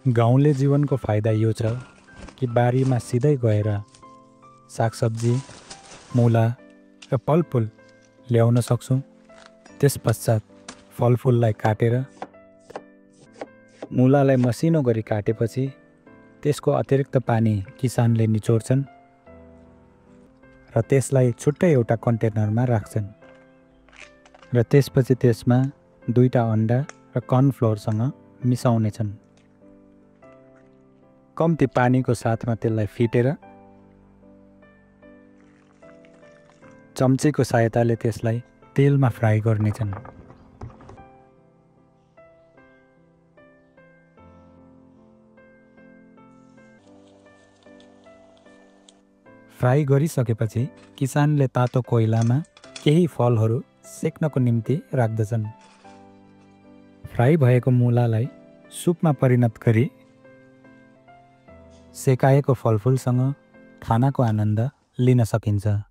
गाउँले जीवनको फाइदा यो छ कि बारीमा सिधै गएर सागसब्जी, मुला र फलफुल ल्याउन सक्छौँ। त्यसपश्चात फलफुललाई काटेर मुलालाई मसिनो गरी काटेपछि त्यसको अतिरिक्त पानी किसानले निचोड्छन् र त्यसलाई छुट्टै एउटा कन्टेनरमा राख्छन् र त्यसपछि त्यसमा 2टा अन्डा र कर्नफ्लोरसँग मिसाउनेछन्। कम्ती पानीको साथमा त्यसलाई फिटेर चम्चीको सहायताले त्यसलाई तेलमा फ्राई गर्नेछन्। फ्राई गरिसकेपछि किसानले तातो कोइलामा केही फलहरू सेक्नको निम्ति राख्दछन्। फ्राई भएको मुलालाई सुपमा परिणत गरी सेकाएको फलफुलसँग खानाको आनन्द लिन सकिन्छ।